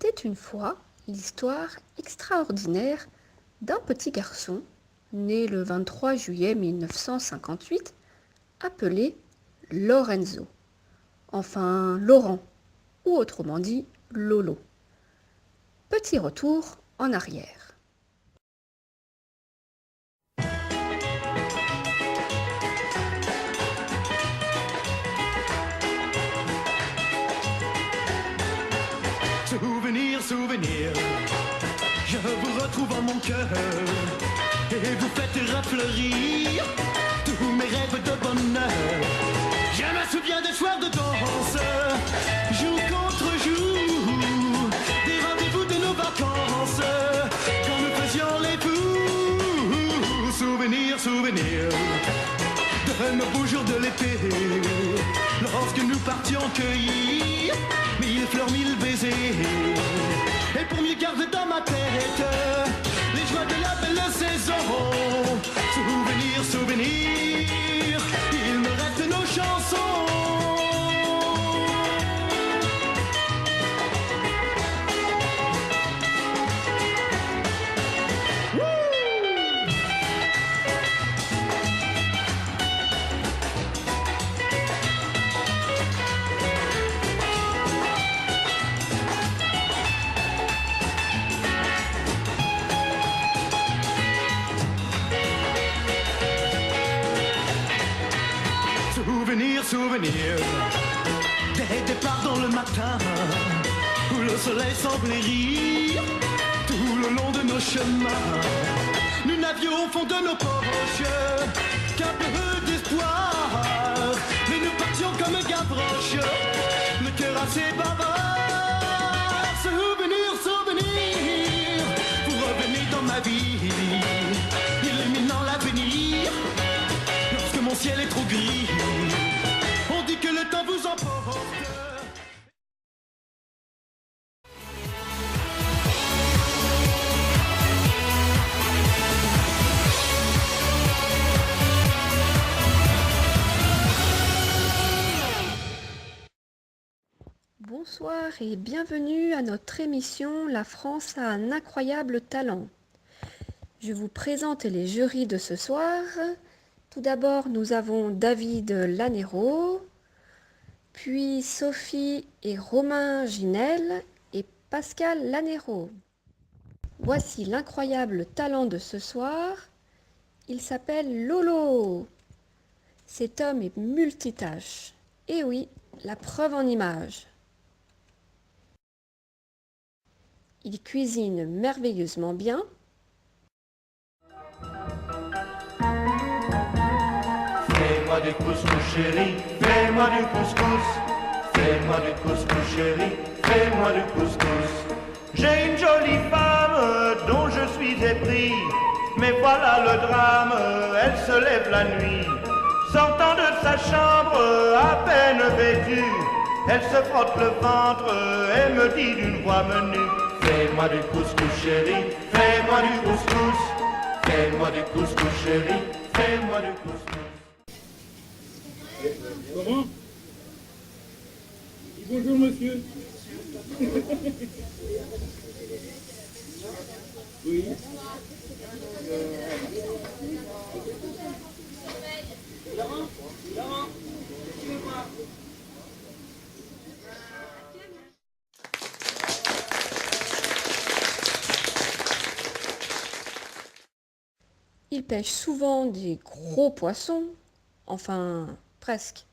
était une fois l'histoire extraordinaire d'un petit garçon né le 23 juillet 1958 appelé Lorenzo, enfin Laurent, ou autrement dit Lolo. Petit retour en arrière. Souvenir, souvenir, je vous retrouve en mon cœur et vous faites refleurir tous mes rêves de bonheur. Je me souviens des soirs de danse, jour contre jour, des rendez-vous de nos vacances, quand nous faisions les fous. Souvenir, souvenir, de nos beaux jours de l'été, lorsque nous partions cueillir mille fleurs, mille baisers. Et pour mieux garder dans ma tête les joies de la belle saison. Souvenir, souvenir, il me reste nos chansons. Souvenir, souvenir, des départs dans le matin, où le soleil semblait rire, tout le long de nos chemins. Nous n'avions au fond de nos poches qu'un peu d'espoir, mais nous partions comme Gavroche, le cœur assez bavard. Souvenir, souvenir, vous revenez dans ma vie, illuminant l'avenir, lorsque mon ciel est trop gris. On dit que le temps vous emporte. Bonsoir et bienvenue à notre émission La France a un incroyable talent. Je vous présente les jurys de ce soir. Tout d'abord, nous avons David Lanero, puis Sophie et Romain Ginel et Pascal Lanero. Voici l'incroyable talent de ce soir. Il s'appelle Lolo. Cet homme est multitâche. Et oui, la preuve en image. Il cuisine merveilleusement bien. Fais-moi du couscous chéri, fais-moi du couscous. Fais-moi du couscous chéri, fais-moi du couscous. J'ai une jolie femme dont je suis épris, mais voilà le drame, elle se lève la nuit. Sortant de sa chambre, à peine vêtue, elle se frotte le ventre et me dit d'une voix menue: fais-moi du couscous chéri, fais-moi du couscous. Fais-moi du couscous chéri, fais-moi du couscous. Comment? Bonjour monsieur. Oui. Laurent, suivez-moi. Il pêche souvent des gros poissons, enfin presque.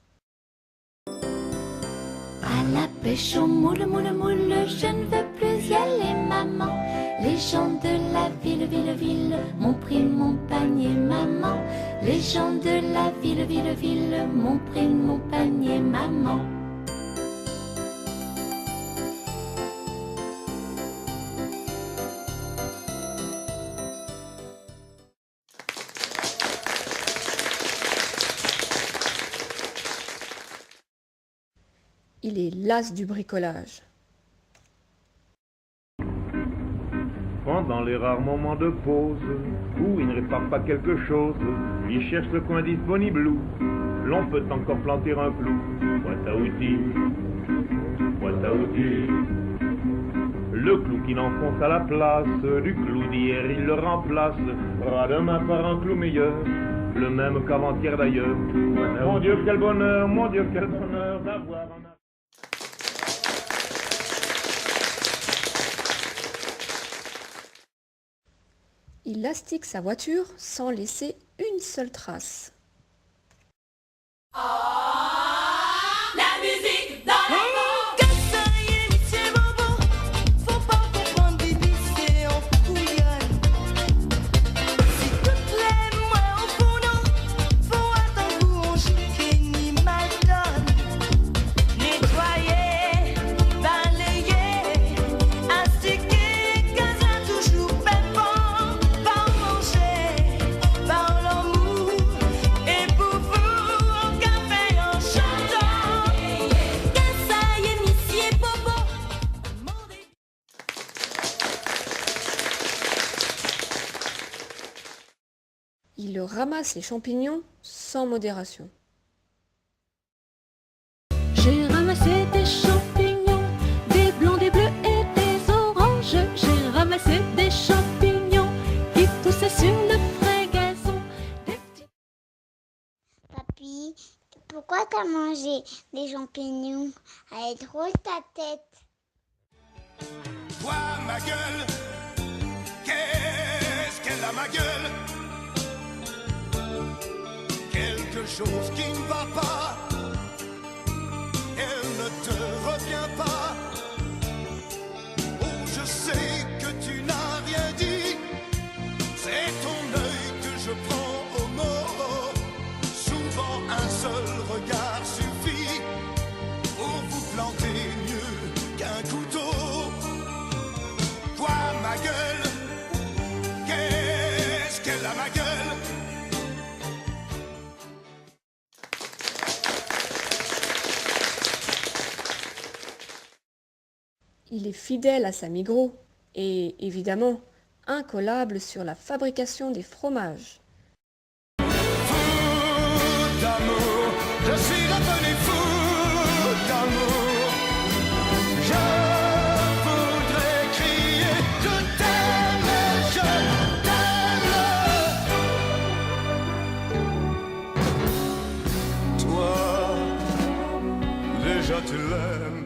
À la pêche au moule, moule, moule, je ne veux plus y aller, maman. Les gens de la ville, ville, ville, m'ont pris mon panier, maman. Les gens de la ville, ville, ville, m'ont pris mon panier, maman. Il est las du bricolage. Pendant les rares moments de pause, où il ne répare pas quelque chose, il cherche le coin disponible où l'on peut encore planter un clou. Boîte à outils, boîte à outils. Le clou qu'il enfonce à la place du clou d'hier, il le remplace à demain par un clou meilleur, le même qu'avant-hier d'ailleurs. Mon Dieu, quel bonheur d'avoir un... Il astique sa voiture sans laisser une seule trace. Il ramasse les champignons sans modération. J'ai ramassé des champignons, des blancs, des bleus et des oranges. J'ai ramassé des champignons qui poussaient sur le frais gazon. Papy, pourquoi t'as mangé des champignons? Elle est drôle ta tête. Toi, ma gueule, qu'est-ce qu'elle a, ma gueule? Quelque chose qui ne va pas, elle ne te revient pas. Oh, je sais que tu n'as rien dit, c'est ton œil que je prends au mot. Souvent un seul regard suffit pour vous planter mieux qu'un couteau. Toi, ma gueule, qu'est-ce qu'elle a, ma gueule? Il est fidèle à sa Migros et évidemment incollable sur la fabrication des fromages. Fou d'amour, je suis devenu fou d'amour. Je voudrais crier je t'aime. Toi, déjà tu l'aimes.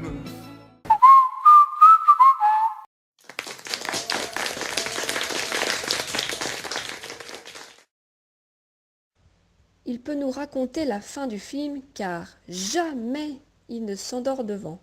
Il peut nous raconter la fin du film car jamais il ne s'endort devant.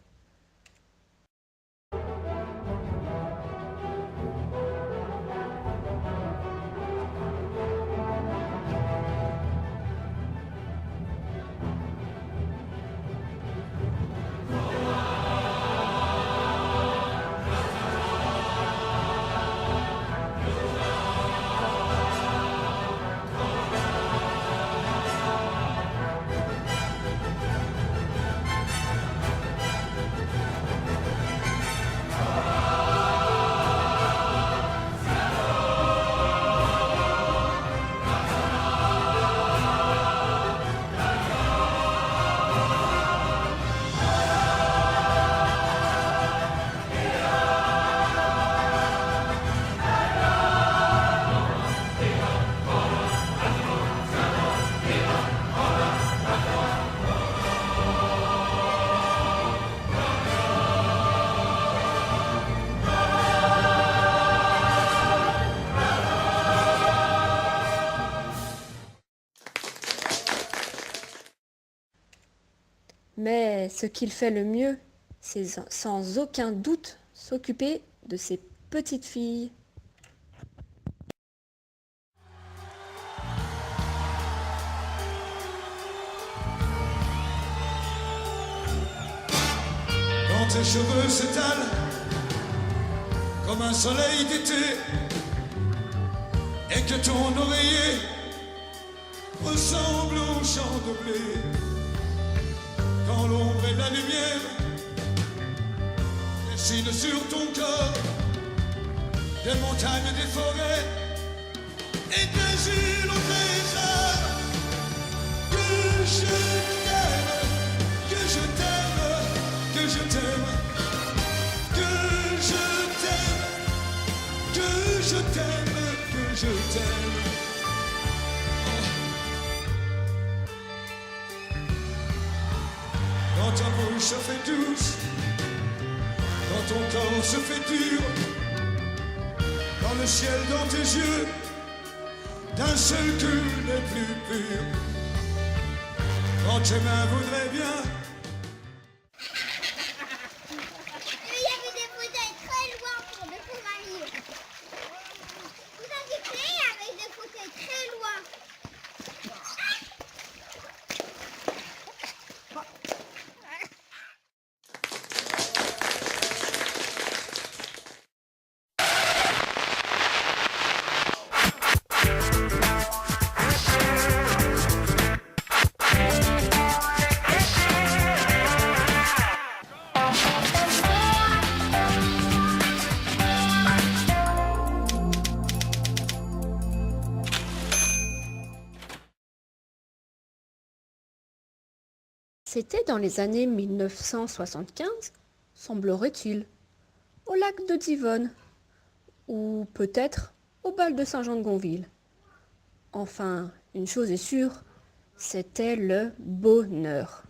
Mais ce qu'il fait le mieux, c'est sans aucun doute s'occuper de ses petites filles. Quand tes cheveux s'étalent comme un soleil d'été et que ton oreiller ressemble au champ de blé, quand l'ombre et la lumière dessinent sur ton corps des montagnes, des forêts et des îles au trésor, que je t'aime, que je t'aime, que je t'aime, que je t'aime. je t'aime, que je t'aime. Quand ta bouche se fait douce, quand ton corps se fait dur, quand le ciel dans tes yeux d'un seul coup n'est plus pur, quand tes mains voudraient bien. Il y avait des fauteuils très loin pour le marier. Vous avez créé avec des fauteuils très loin. C'était dans les années 1975, semblerait-il, au lac de Divonne, ou peut-être au bal de Saint-Jean-de-Gonville. Enfin, une chose est sûre, c'était le bonheur.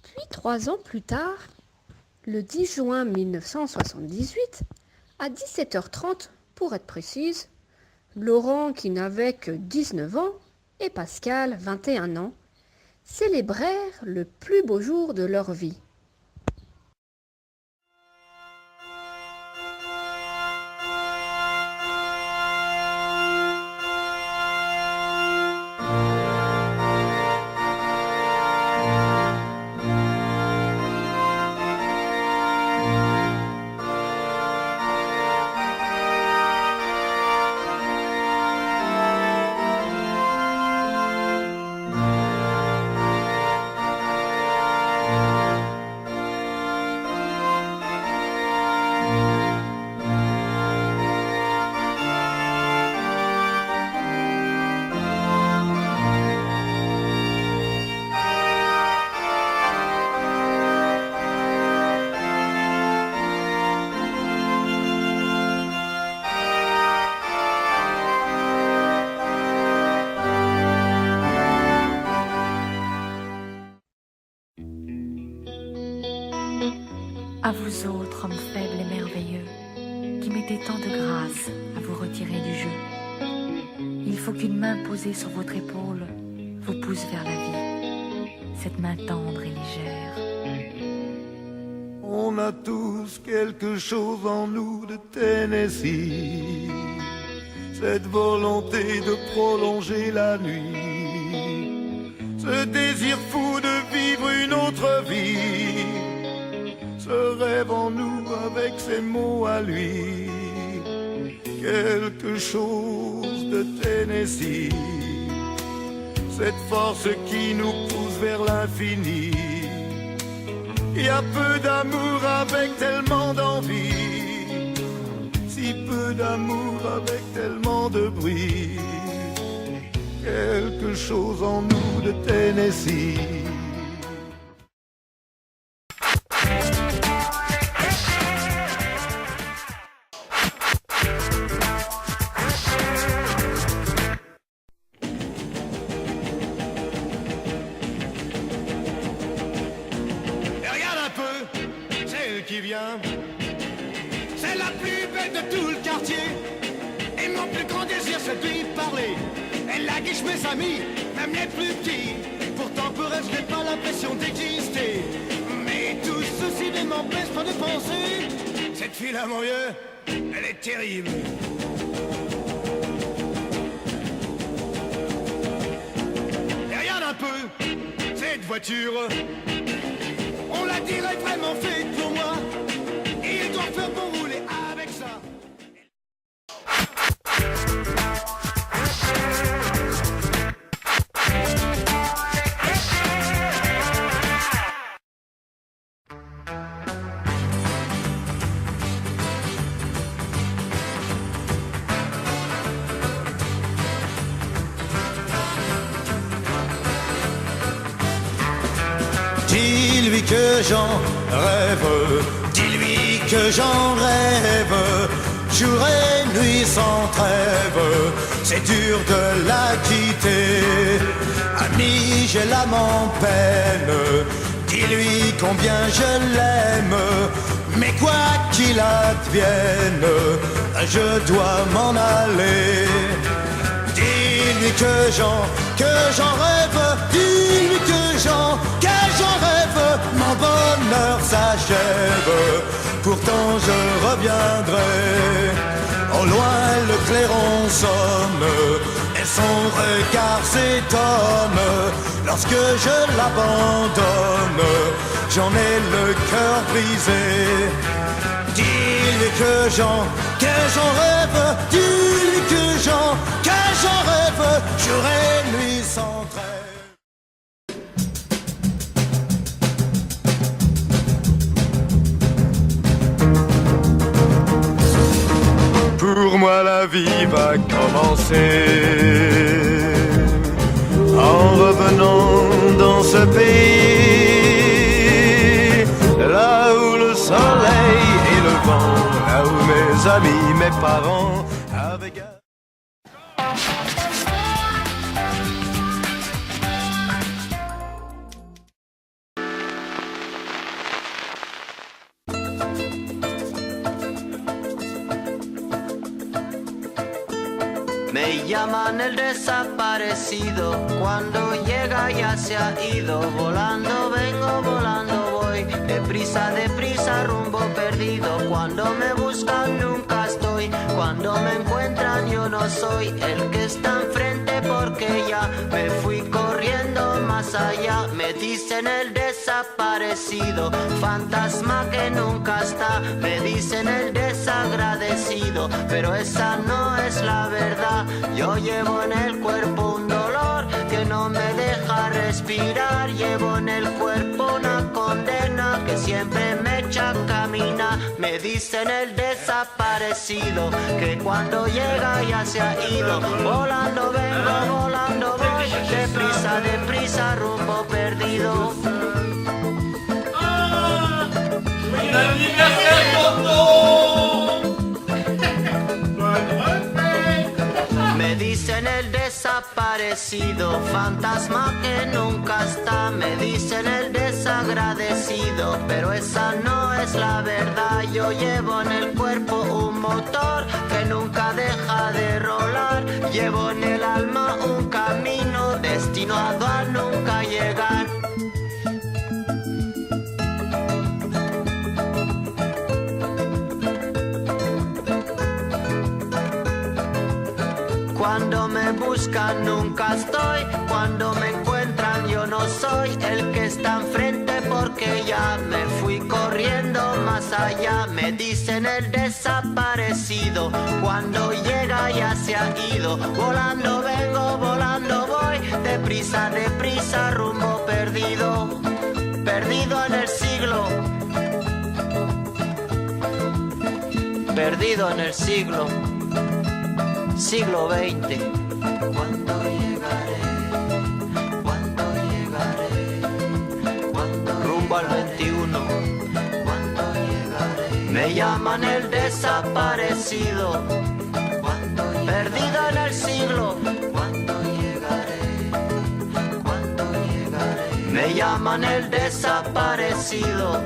Puis 3 ans plus tard, le 10 juin 1978, à 17h30 pour être précise, Laurent, qui n'avait que 19 ans, et Pascal, 21 ans, célébrèrent le plus beau jour de leur vie. À vous autres, hommes faibles et merveilleux, qui mettez tant de grâce à vous retirer du jeu, il faut qu'une main posée sur votre épaule vous pousse vers la vie, cette main tendre et légère. On a tous quelque chose en nous de Tennessee, cette volonté de prolonger la nuit, ce désir fou de vivre une autre vie, ce rêve en nous avec ses mots à lui, quelque chose de Tennessee, cette force qui nous pousse vers l'infini. Il y a peu d'amour avec tellement d'envie, si peu d'amour avec tellement de bruit, quelque chose en nous de Tennessee. C'est la plus belle de tout le quartier. Et mon plus grand désir c'est de lui parler. Elle a guiche mes amis, même les plus petits. Pourtant pour elle je n'ai pas l'impression d'exister. Mais tout ceci ne m'empêche pas de penser. Cette fille-là mon vieux, elle est terrible. Et regarde un peu, cette voiture, on la dirait vraiment faite pour moi. Et il doit faire pour rouler avec ça. Dis-lui que j'en rêve, dis-lui que j'en rêve, jour et nuit sans trêve, c'est dur de la quitter. Ami, j'ai l'âme en peine, dis-lui combien je l'aime, mais quoi qu'il advienne, je dois m'en aller. Dis-lui que j'en rêve, dis-lui que j'en rêve, mon bonheur s'achève, pourtant je reviendrai. Au loin le clairon sonne, et son regard s'étonne, lorsque je l'abandonne, j'en ai le cœur brisé. Dis-lui que j'en rêve, dis-lui que j'en rêve, jour et nuit sans trêve. Pour moi la vie va commencer en revenant dans ce pays, là où le soleil et le vent, là où mes amis, mes parents avaient gardé. Me llaman el desaparecido, cuando llega ya se ha ido. Volando vengo, volando voy, deprisa, deprisa, rumbo perdido. Cuando me buscan nunca estoy, cuando me encuentran yo no soy el que está enfrente, porque ya me fui corriendo más allá. Me dicen el desaparecido, fantasma que nunca está. Me dicen el desagradecido, pero esa no es la verdad. Yo llevo en el cuerpo un dolor que no me deja respirar. Llevo en el cuerpo una condena que siempre me echa a caminar. Me dicen el desaparecido, que cuando llega ya se ha ido. Volando vengo, volando voy, deprisa, deprisa, rumbo perdido. Me dicen el desaparecido, fantasma que nunca está. Me dicen el desagradecido, pero esa no es la verdad. Yo llevo en el cuerpo un motor que nunca deja de rolar. Llevo en el alma un camino destinado a nunca llegar. Cuando me buscan nunca estoy, cuando me encuentran yo no soy el que está enfrente, porque ya me fui corriendo más allá. Me dicen el desaparecido, cuando llega ya se ha ido. Volando vengo, volando voy, deprisa, deprisa, rumbo perdido. Perdido en el siglo, perdido en el siglo. Siglo XX. ¿Cuándo llegaré? ¿Cuándo llegaré? ¿Cuándo rumbo al 21? ¿Cuándo llegaré? Me llaman el desaparecido. ¿Cuándo llegaré? Perdido en el siglo. ¿Cuándo llegaré? ¿Cuándo llegaré? Me llaman el desaparecido.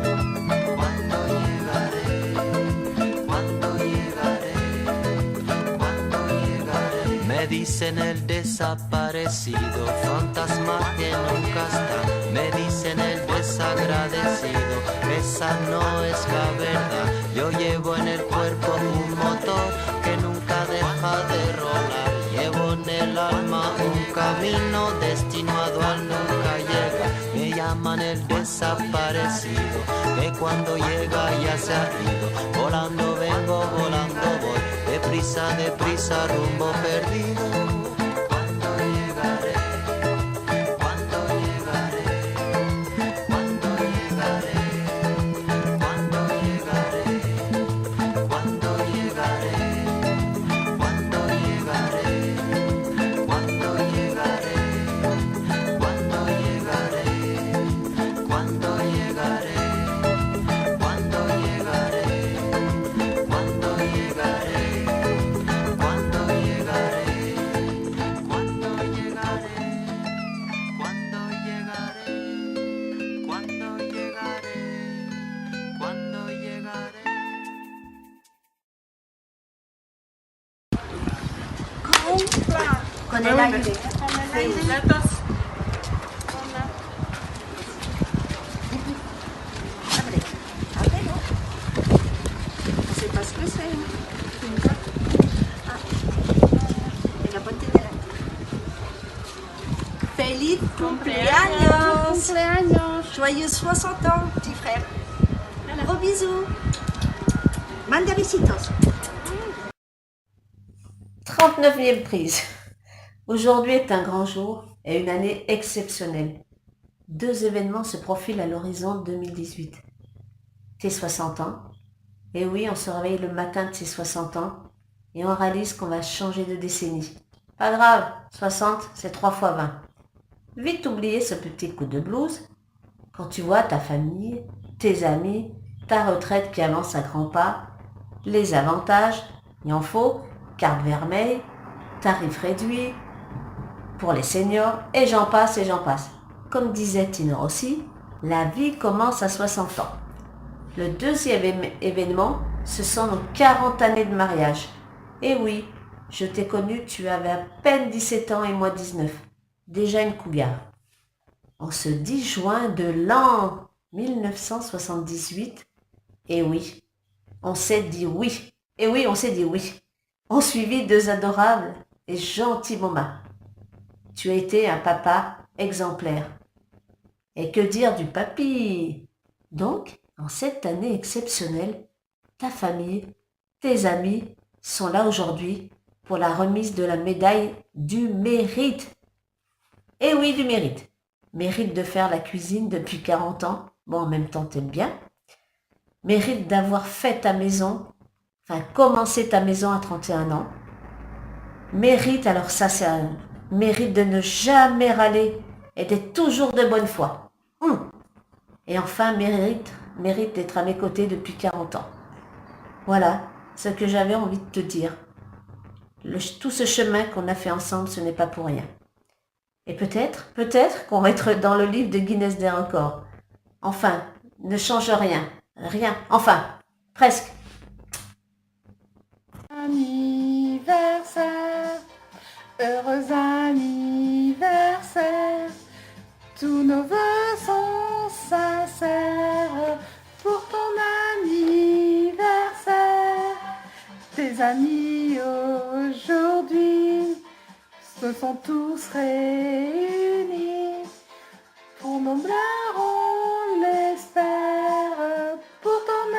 Me dicen el desaparecido, fantasma que nunca está. Me dicen el desagradecido, esa no es la verdad. Yo llevo en el cuerpo un motor que nunca deja de rolar. Llevo en el alma un camino destinado al nunca llega. Me llaman el desaparecido, que cuando llega ya se ha ido. Volando vengo, volando voy, deprisa, deprisa, rumbo perdido. ¿Cuándo llegaré? ¿Cuándo llegaré? ¿Cuándo llegaré? ¿Cuándo llegaré? ¿Cuándo llegaré? ¿Cuándo llegaré? ¿Cuándo llegaré? ¿Cuándo llegaré? ¿Cuándo Con el aire. C'est pas ce que c'est. Et la ponte delante. Feliz cumpleaños! Cumpleaños. Joyeux 60 ans, petit frère. Gros bisous. Manda besitos. 39e prise. Aujourd'hui est un grand jour et une année exceptionnelle. 2 événements se profilent à l'horizon 2018. Tes 60 ans. Et oui, on se réveille le matin de ses 60 ans et on réalise qu'on va changer de décennie. Pas grave, 60, c'est 3 fois 20. Vite oublier ce petit coup de blues quand tu vois ta famille, tes amis, ta retraite qui avance à grands pas, les avantages, il en faut, carte vermeille, tarif réduit pour les seniors, et j'en passe et j'en passe. Comme disait Tino Rossi, la vie commence à 60 ans. Le deuxième événement, ce sont nos 40 années de mariage. Et oui, je t'ai connu, tu avais à peine 17 ans et moi 19. Déjà une cougar. En ce 10 juin de l'an 1978, et oui, on s'est dit oui. Et oui, on s'est dit oui. On suivit 2 adorables et gentils moments. Tu as été un papa exemplaire. Et que dire du papy? Donc, en cette année exceptionnelle, ta famille, tes amis sont là aujourd'hui pour la remise de la médaille du mérite. Et oui, du mérite. Mérite de faire la cuisine depuis 40 ans. Bon, en même temps, t'aimes bien. Mérite d'avoir fait ta maison, enfin, commencé ta maison à 31 ans. Mérite, alors ça, c'est un mérite de ne jamais râler et d'être toujours de bonne foi. Et enfin, mérite d'être à mes côtés depuis 40 ans. Voilà ce que j'avais envie de te dire. Tout ce chemin qu'on a fait ensemble, ce n'est pas pour rien. Et peut-être qu'on va être dans le livre de Guinness des records. Enfin, ne change rien. Rien. Enfin, presque. Anniversaire, heureux anniversaire. Tous nos vœux sont sincères pour ton anniversaire. Tes amis aujourd'hui se sont tous réunis pour nos bleurs, on l'espère, pour ton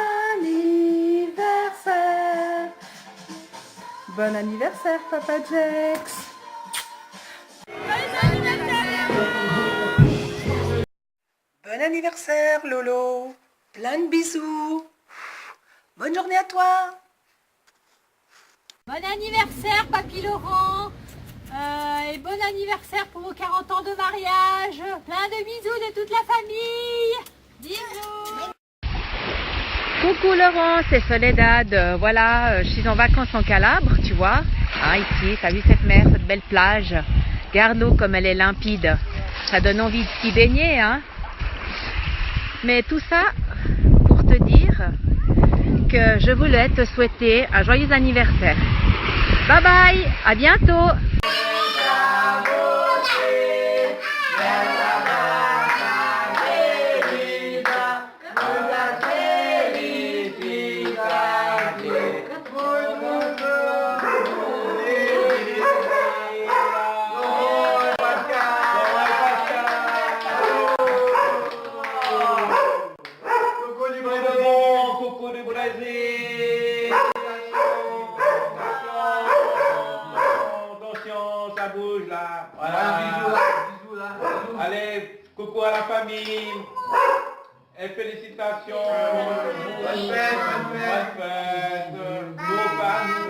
anniversaire. Bon anniversaire, Papa Jex. Bon anniversaire, Lolo. Plein de bisous. Bonne journée à toi. Bon anniversaire, Papy Laurent. Et bon anniversaire pour vos 40 ans de mariage. Plein de bisous de toute la famille. Bisous. Coucou Laurent, c'est Soledad. Voilà, je suis en vacances en Calabre, tu vois. Ah, ici, t'as vu cette mer, cette belle plage. Regarde l'eau comme elle est limpide. Ça donne envie de s'y baigner, hein. Mais tout ça pour te dire que je voulais te souhaiter un joyeux anniversaire. Bye bye, à bientôt. Allez, coucou à la famille. Et félicitations. Bonne fête.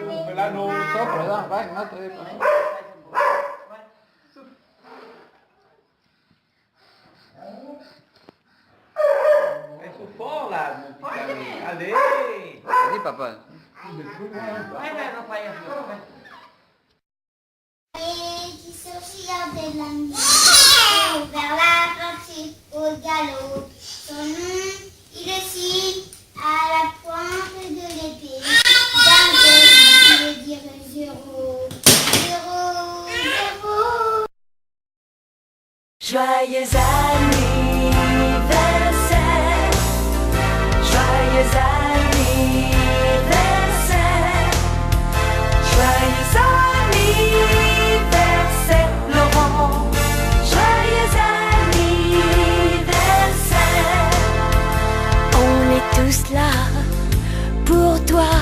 Nous, la nôtre. Ils sont forts là, mon petit ami. Allez. Allez, papa. Et qui sortira de la nuit vers la partie au galop. Son nom, il est si à la pointe de l'épée. D'un qui veut dire zéro. Zéro, zéro. Joyeux anniversaire, joyeux anniversaire, joyeux anniversaire Laurent, joyeux anniversaire. On est tous là pour toi,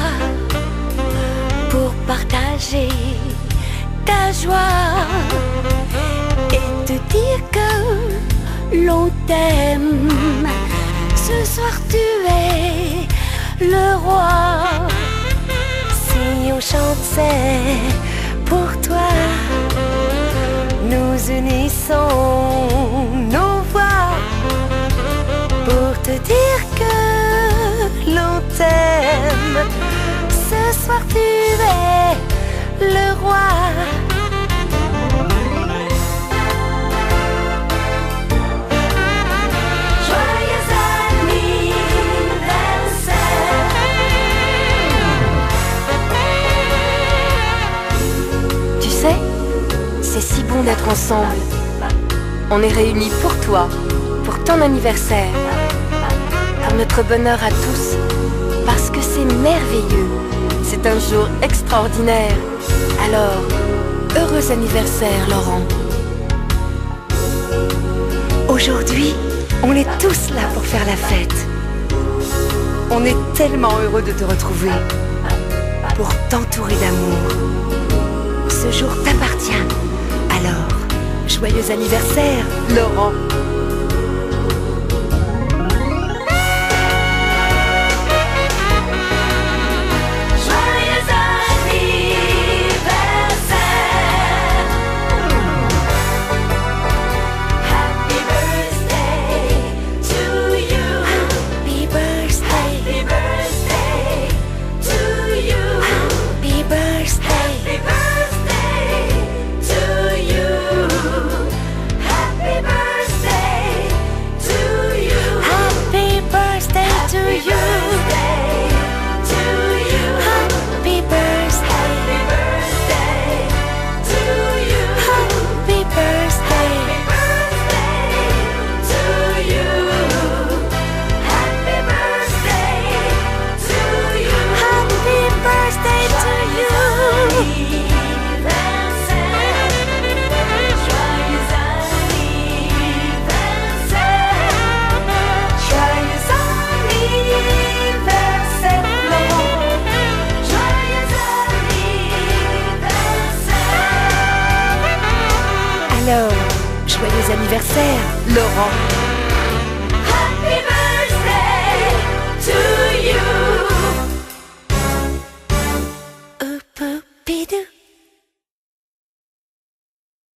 pour partager ta joie et te dire que l'on t'aime. Ce soir tu es le roi. Si on chante c'est pour toi, nous unissons nos voix pour te dire que l'on t'aime. Ce soir tu es le roi. C'est si bon d'être ensemble. On est réunis pour toi, pour ton anniversaire, pour notre bonheur à tous, parce que c'est merveilleux. C'est un jour extraordinaire. Alors, heureux anniversaire, Laurent. Aujourd'hui, on est tous là pour faire la fête. On est tellement heureux de te retrouver, pour t'entourer d'amour. Ce jour t'appartient. Alors, joyeux anniversaire, Laurent. Joyeux anniversaire. Happy birthday to you. Happy birthday. Happy birthday to you. Happy birthday. Happy birthday. Alors, joyeux anniversaire, Laurent.